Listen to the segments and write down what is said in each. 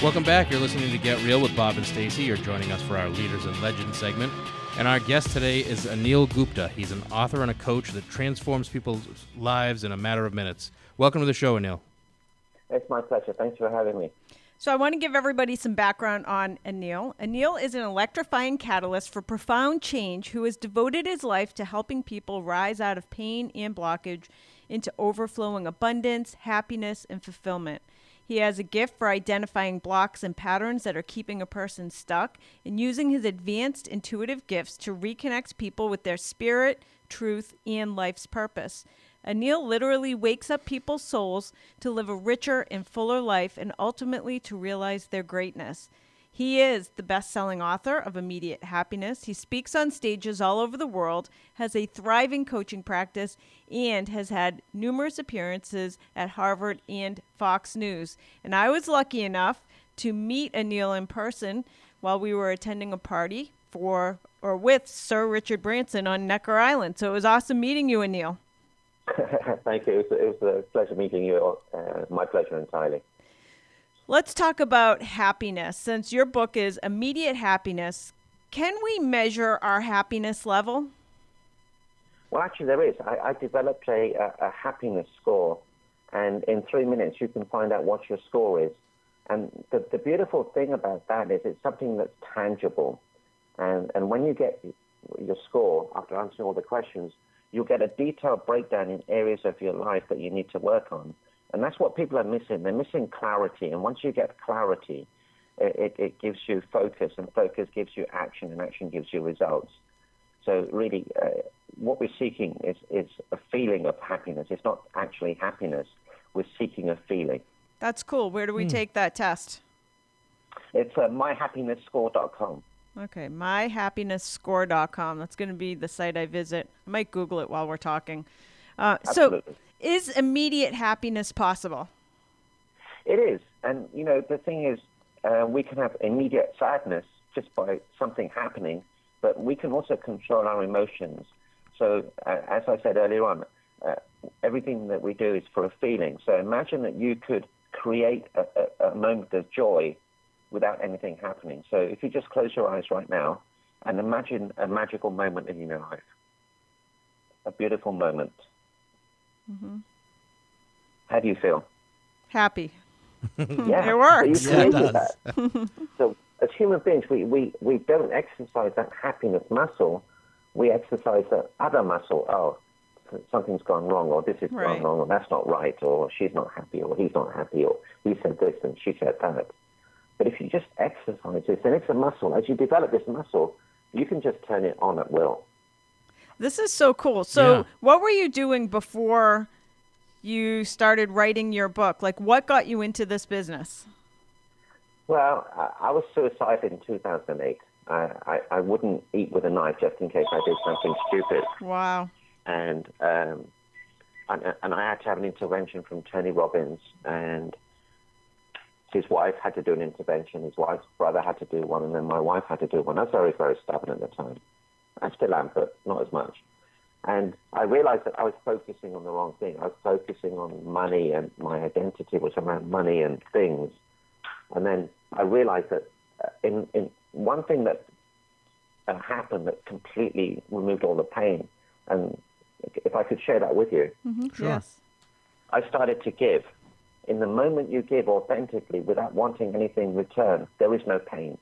Welcome back. You're listening to Get Real with Bob and Stacey. You're joining us for our Leaders and Legends segment. And our guest today is Anil Gupta. He's an author and a coach that transforms people's lives in a matter of minutes. Welcome to the show, Anil. It's my pleasure. Thanks for having me. So I want to give everybody some background on Anil. Anil is an electrifying catalyst for profound change who has devoted his life to helping people rise out of pain and blockage into overflowing abundance, happiness, and fulfillment. He has a gift for identifying blocks and patterns that are keeping a person stuck and using his advanced intuitive gifts to reconnect people with their spirit, truth, and life's purpose. Anil literally wakes up people's souls to live a richer and fuller life and ultimately to realize their greatness. He is the best-selling author of Immediate Happiness. He speaks on stages all over the world, has a thriving coaching practice, and has had numerous appearances at Harvard and Fox News. And I was lucky enough to meet Anil in person while we were attending a party with Sir Richard Branson on Necker Island. So it was awesome meeting you, Anil. Thank you. It was a pleasure meeting you. My pleasure entirely. Let's talk about happiness. Since your book is Immediate Happiness, can we measure our happiness level? Well, actually, there is. I developed a happiness score, and in 3 minutes, you can find out what your score is. And the beautiful thing about that is it's something that's tangible. And when you get your score, after answering all the questions, you'll get a detailed breakdown in areas of your life that you need to work on. And that's what people are missing. They're missing clarity. And once you get clarity, it gives you focus, and focus gives you action, and action gives you results. So really, what we're seeking is a feeling of happiness. It's not actually happiness. We're seeking a feeling. That's cool. Where do we take that test? It's myhappinessscore.com. Okay, myhappinessscore.com. That's going to be the site I visit. I might Google it while we're talking. So is immediate happiness possible? It is. And, the thing is, we can have immediate sadness just by something happening, but we can also control our emotions. So, as I said earlier on, everything that we do is for a feeling. So imagine that you could create a moment of joy without anything happening. So if you just close your eyes right now and imagine a magical moment in your life, a beautiful moment. Mm-hmm. How do you feel? Happy. Yeah, it works. So you created that. So as human beings, we don't exercise that happiness muscle. We exercise that other muscle. Oh, something's gone wrong, or this is gone wrong, or that's not right, or she's not happy, or he's not happy, or he said this and she said that. But if you just exercise this, and it's a muscle, as you develop this muscle, you can just turn it on at will. This is so cool. So what were you doing before you started writing your book? Like, what got you into this business? Well, I was suicidal in 2008. I wouldn't eat with a knife just in case I did something stupid. Wow. And I had to have an intervention from Tony Robbins, and his wife had to do an intervention. His wife's brother had to do one, and then my wife had to do one. I was very, very stubborn at the time. I still am, but not as much. And I realized that I was focusing on the wrong thing. I was focusing on money, and my identity was around money and things. And then I realized that in one thing that happened that completely removed all the pain, and if I could share that with you. Mm-hmm. Sure. Yes. I started to give. In the moment you give authentically without wanting anything in return, there is no pain.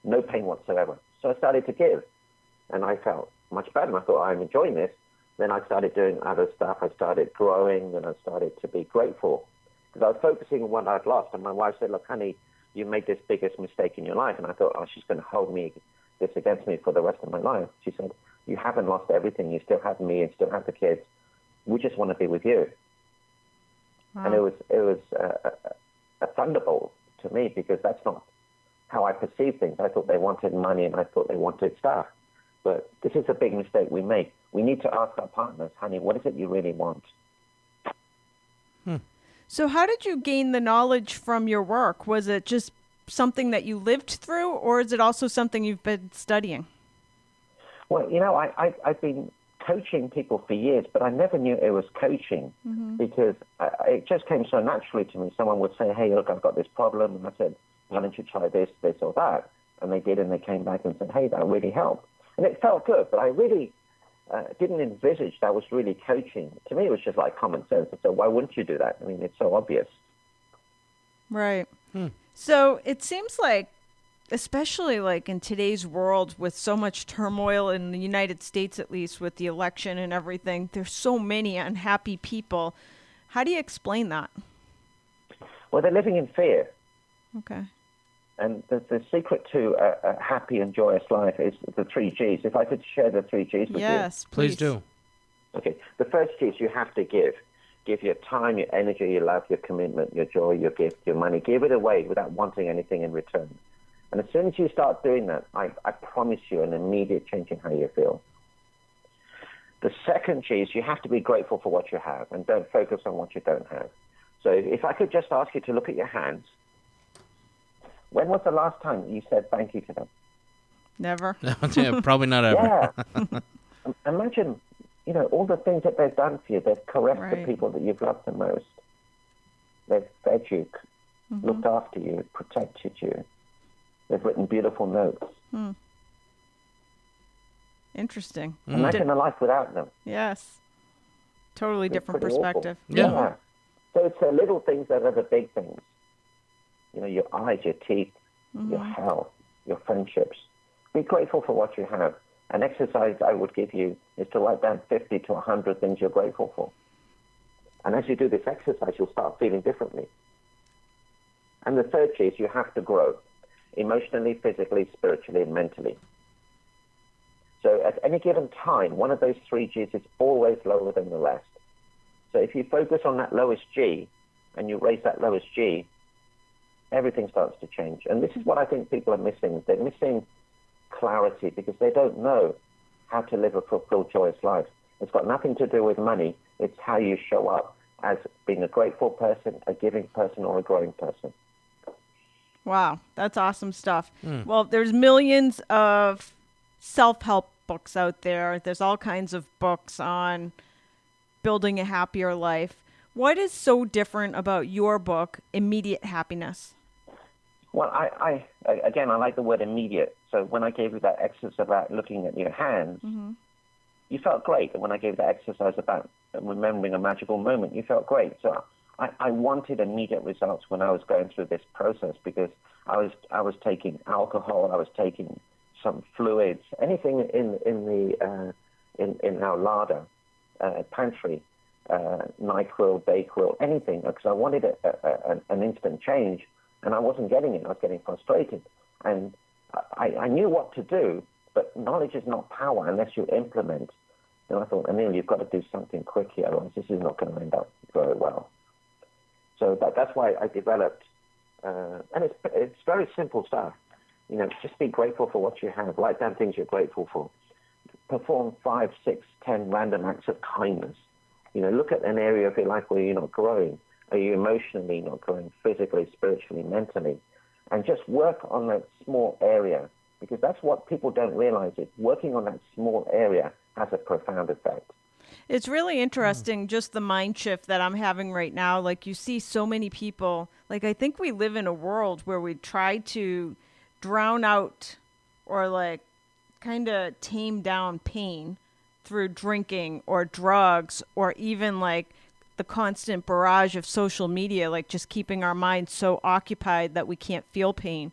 No pain whatsoever. So I started to give. And I felt much better. And I thought, I'm enjoying this. Then I started doing other stuff. I started growing, and I started to be grateful. Because I was focusing on what I'd lost. And my wife said, look, honey, you made this biggest mistake in your life. And I thought, oh, she's going to hold this against me for the rest of my life. She said, you haven't lost everything. You still have me and still have the kids. We just want to be with you. Wow. And it was a thunderbolt to me, because that's not how I perceive things. I thought they wanted money, and I thought they wanted stuff. But this is a big mistake we make. We need to ask our partners, honey, what is it you really want? So how did you gain the knowledge from your work? Was it just something that you lived through, or is it also something you've been studying? Well, I've been coaching people for years, but I never knew it was coaching because it just came so naturally to me. Someone would say, hey, look, I've got this problem. And I said, why don't you try this, this, or that? And they did, and they came back and said, hey, that really helped. And it felt good, but I really didn't envisage that was really coaching. To me, it was just like common sense. I said, why wouldn't you do that? I mean, it's so obvious. Right. So it seems like, especially like in today's world with so much turmoil in the United States, at least with the election and everything, there's so many unhappy people. How do you explain that? Well, they're living in fear. Okay. And the secret to a happy and joyous life is the 3 Gs. If I could share the 3 Gs with you. Yes, Please do. Okay. The first G is you have to give. Give your time, your energy, your love, your commitment, your joy, your gift, your money. Give it away without wanting anything in return. And as soon as you start doing that, I promise you an immediate change in how you feel. The second G is you have to be grateful for what you have and don't focus on what you don't have. So if I could just ask you to look at your hands, when was the last time you said thank you to them? Never. Probably not ever. Yeah. Imagine, all the things that they've done for you. They've caressed the people that you've loved the most. They've fed you, looked after you, protected you. They've written beautiful notes. Interesting. Imagine a life without them. Yes. Totally It's different pretty perspective. awful. Yeah. So it's the little things that are the big things. Your eyes, your teeth, your health, your friendships. Be grateful for what you have. An exercise I would give you is to write down 50 to 100 things you're grateful for. And as you do this exercise, you'll start feeling differently. And the third G is you have to grow. Emotionally, physically, spiritually, and mentally. So at any given time, one of those 3 Gs is always lower than the rest. So if you focus on that lowest G and you raise that lowest G, everything starts to change. And this is what I think people are missing. They're missing clarity because they don't know how to live a fulfilled, joyous life. It's got nothing to do with money. It's how you show up as being a grateful person, a giving person, or a growing person. Wow, that's awesome stuff. Well, there's millions of self-help books out there. There's all kinds of books on building a happier life. What is so different about your book, Immediate Happiness? Well, I like the word immediate. So when I gave you that exercise about looking at your hands, you felt great. And when I gave that exercise about remembering a magical moment, you felt great. So I wanted immediate results when I was going through this process because I was taking alcohol, I was taking some fluids, anything in our larder, pantry, NyQuil, Dayquil, anything, because I wanted an instant change, and I wasn't getting it. I was getting frustrated, and I knew what to do, but knowledge is not power unless you implement. And I thought, Anil, you've got to do something quick here, otherwise this is not going to end up very well. So that's why I developed, and it's very simple stuff. Just be grateful for what you have. Write down things you're grateful for. Perform 5, 6, 10 random acts of kindness. Look at an area of your life where you're not growing. Are you emotionally not growing, physically, spiritually, mentally? And just work on that small area, because that's what people don't realize. Working on that small area has a profound effect. It's really interesting, just the mind shift that I'm having right now. Like, you see so many people, like, I think we live in a world where we try to drown out or, like, kind of tame down pain through drinking or drugs or even, like, the constant barrage of social media, like just keeping our minds so occupied that we can't feel pain.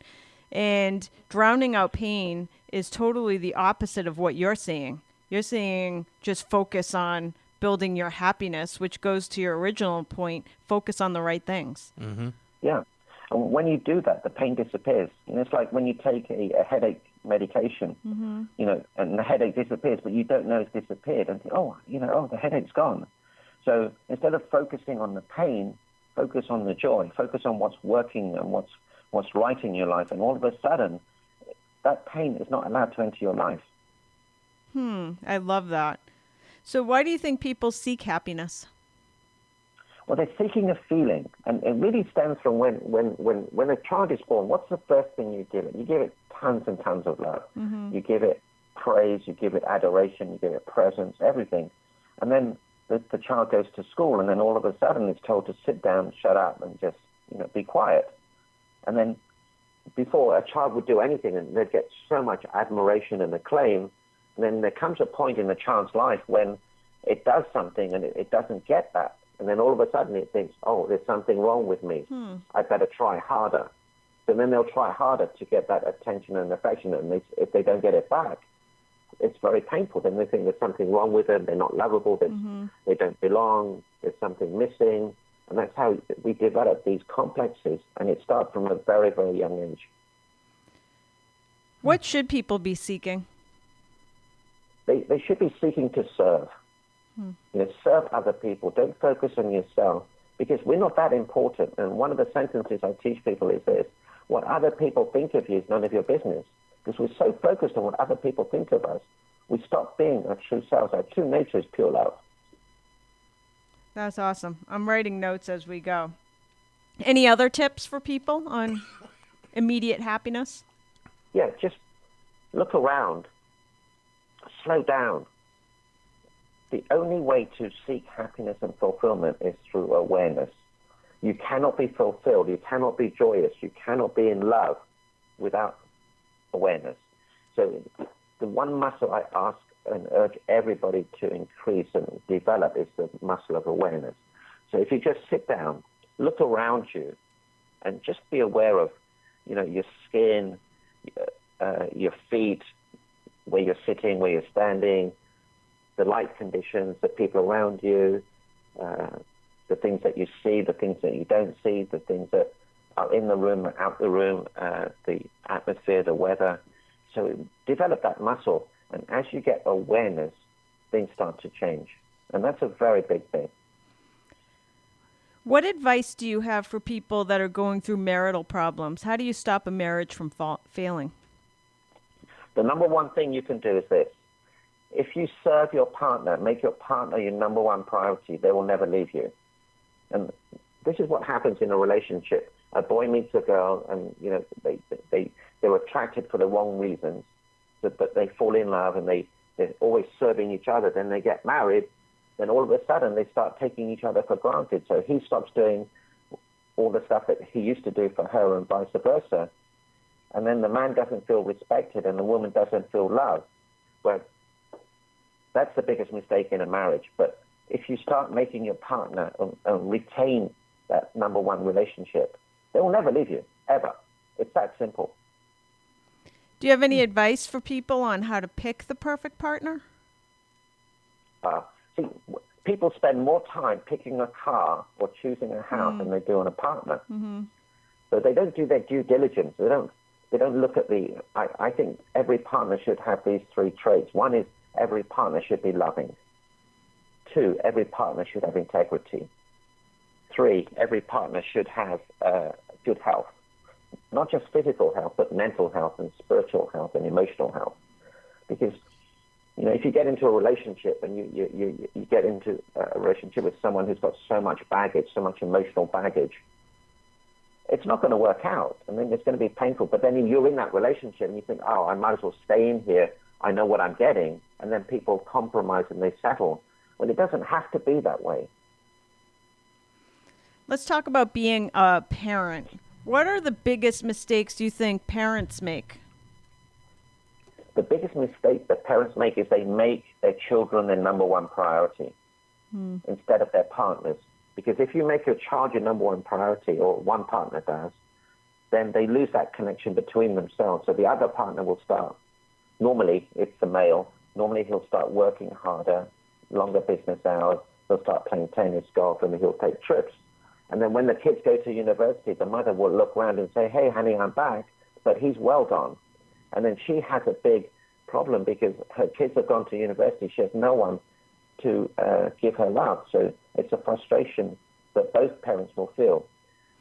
And drowning out pain is totally the opposite of what you're saying. You're saying just focus on building your happiness, which goes to your original point, focus on the right things. Mm-hmm. Yeah. And when you do that, the pain disappears. It's like when you take a headache medication, and the headache disappears, but you don't know it's disappeared until, the headache's gone. So instead of focusing on the pain, focus on the joy, focus on what's working and what's right in your life. And all of a sudden, that pain is not allowed to enter your life. I love that. So why do you think people seek happiness? Well, they're seeking a feeling, and it really stems from when a child is born. What's the first thing you give it? You give it tons and tons of love. You give it praise, you give it adoration, you give it presents, everything. And then the child goes to school, and then all of a sudden it's told to sit down, shut up, and just be quiet. And then before a child would do anything, and they'd get so much admiration and acclaim, and then there comes a point in the child's life when it does something and it doesn't get that. And then all of a sudden it thinks, oh, there's something wrong with me. I better try harder. So then they'll try harder to get that attention and affection. And if they don't get it back, it's very painful. Then they think there's something wrong with them. They're not lovable. They don't belong. There's something missing. And that's how we develop these complexes. And it starts from a very, very young age. What should people be seeking? They should be seeking to serve. Serve other people. Don't focus on yourself, because we're not that important. And one of the sentences I teach people is this: what other people think of you is none of your business. Because we're so focused on what other people think of us, we stop being our true selves. Our true nature is pure love. That's awesome. I'm writing notes as we go. Any other tips for people on immediate happiness? Yeah, just look around. Slow down. The only way to seek happiness and fulfillment is through awareness. You cannot be fulfilled, you cannot be joyous, you cannot be in love without awareness. So the one muscle I ask and urge everybody to increase and develop is the muscle of awareness. So if you just sit down, look around you, and just be aware of, your skin, your feet, where you're sitting, where you're standing, the light conditions, the people around you, the things that you see, the things that you don't see, the things that are in the room, out the room, the atmosphere, the weather. So develop that muscle, and as you get awareness, things start to change. And that's a very big thing. What advice do you have for people that are going through marital problems? How do you stop a marriage from failing? The number one thing you can do is this. If you serve your partner, make your partner your number one priority, they will never leave you. And this is what happens in a relationship. A boy meets a girl, and they're attracted for the wrong reasons, but they fall in love, and they're always serving each other. Then they get married, then all of a sudden they start taking each other for granted. So he stops doing all the stuff that he used to do for her, and vice versa. And then the man doesn't feel respected, and the woman doesn't feel loved. Well, that's the biggest mistake in a marriage. But if you start making your partner retain that number one relationship, they will never leave you, ever. It's that simple. Do you have any advice for people on how to pick the perfect partner? See, people spend more time picking a car or choosing a house than they do on a partner. So they don't do their due diligence. They don't look at I think every partner should have these three traits. One is every partner should be loving. 2, every partner should have integrity. 3, every partner should have good health. Not just physical health, but mental health and spiritual health and emotional health. Because, if you get into a relationship and you get into a relationship with someone who's got so much baggage, so much emotional baggage, it's not going to work out. I mean, it's going to be painful. But then you're in that relationship and you think, oh, I might as well stay in here. I know what I'm getting. And then people compromise and they settle. Well, it doesn't have to be that way. Let's talk about being a parent. What are the biggest mistakes you think parents make? The biggest mistake that parents make is they make their children their number one priority instead of their partners. Because if you make your child your number one priority, or one partner does, then they lose that connection between themselves. So the other partner will start. Normally, it's the male. Normally, he'll start working harder, longer business hours. He'll start playing tennis, golf, and he'll take trips. And then when the kids go to university, the mother will look around and say, hey, honey, I'm back. But he's well gone. And then she has a big problem because her kids have gone to university. She has no one to give her love. So it's a frustration that both parents will feel.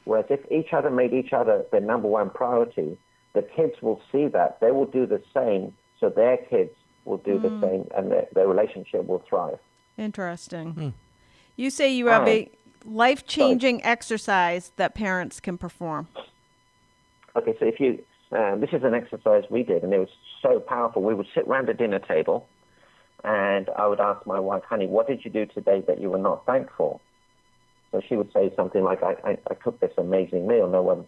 Whereas if each other made each other their number one priority, the kids will see that. They will do the same, so their kids will do the same, and their relationship will thrive. Interesting. You say you have a life-changing exercise that parents can perform. Okay, so if this is an exercise we did, and it was so powerful. We would sit around a dinner table, and I would ask my wife, honey, what did you do today that you were not thankful? So she would say something like, I cooked this amazing meal. No one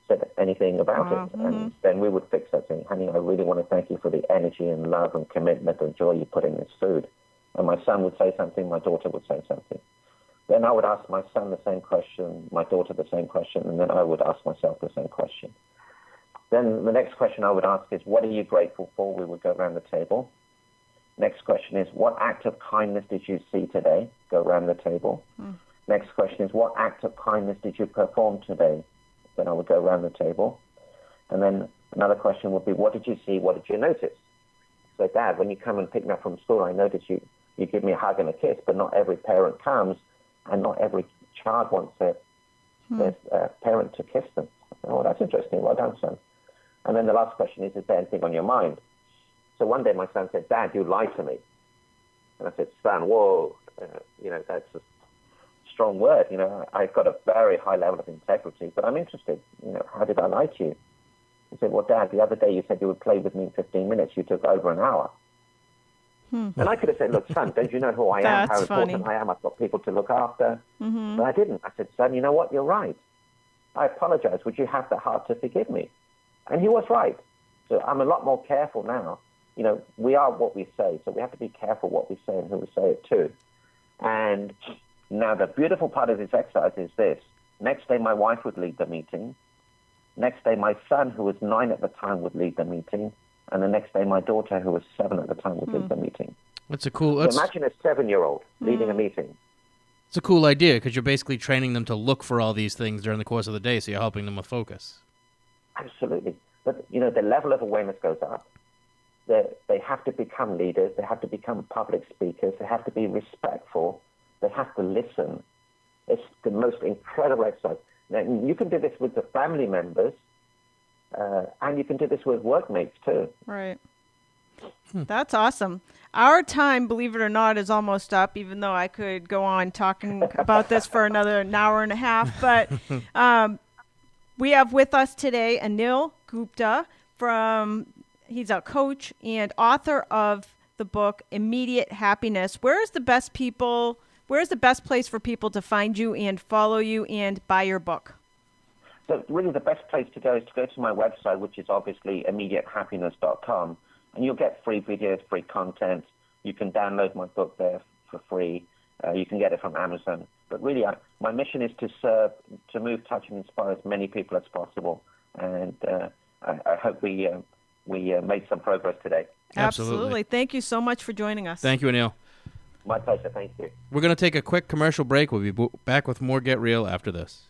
said anything about it. Mm-hmm. And then we would fix that thing. Honey, I really want to thank you for the energy and love and commitment and joy you put in this food. And my son would say something, my daughter would say something. Then I would ask my son the same question, my daughter the same question, and then I would ask myself the same question. Then the next question I would ask is, what are you grateful for? We would go around the table. Next question is, what act of kindness did you see today? Go around the table. Next question is, what act of kindness did you perform today? Then I would go around the table. And then another question would be, what did you see? What did you notice? So, Dad, when you come and pick me up from school, I notice you give me a hug and a kiss, but not every parent comes, and not every child wants their parent to kiss them. Oh, that's interesting. Well done, son. And then the last question is there anything on your mind? So one day my son said, Dad, you lied to me. And I said, son, whoa, that's a strong word. I've got a very high level of integrity, but I'm interested. How did I lie to you? He said, well, Dad, the other day you said you would play with me in 15 minutes. You took over an hour. And I could have said, look, son, don't you know who I am, how important I am? I've got people to look after. But I didn't. I said, son, you know what? You're right. I apologize. Would you have the heart to forgive me? And he was right. So I'm a lot more careful now. We are what we say, so we have to be careful what we say and who we say it to. And now the beautiful part of this exercise is this. Next day, my wife would lead the meeting. Next day, my son, who was 9 at the time, would lead the meeting. And the next day, my daughter, who was 7 at the time, would lead the meeting. That's a cool... So imagine a 7-year-old leading a meeting. It's a cool idea, because you're basically training them to look for all these things during the course of the day, so you're helping them with focus. Absolutely. But, the level of awareness goes up. They have to become leaders. They have to become public speakers. They have to be respectful. They have to listen. It's the most incredible exercise. Now, you can do this with the family members, and you can do this with workmates too. Right. That's awesome. Our time, believe it or not, is almost up, even though I could go on talking about this for another hour and a half. But we have with us today Anil Gupta he's a coach and author of the book Immediate Happiness. Where's the best place for people to find you and follow you and buy your book? So really the best place to go is to go to my website, which is obviously immediatehappiness.com, and you'll get free videos, free content. You can download my book there for free. You can get it from Amazon. But really, my mission is to serve, to move, touch, and inspire as many people as possible. And I hope we made some progress today. Absolutely. Thank you so much for joining us. Thank you, Anil. My pleasure. Thank you. We're going to take a quick commercial break. We'll be back with more Get Real after this.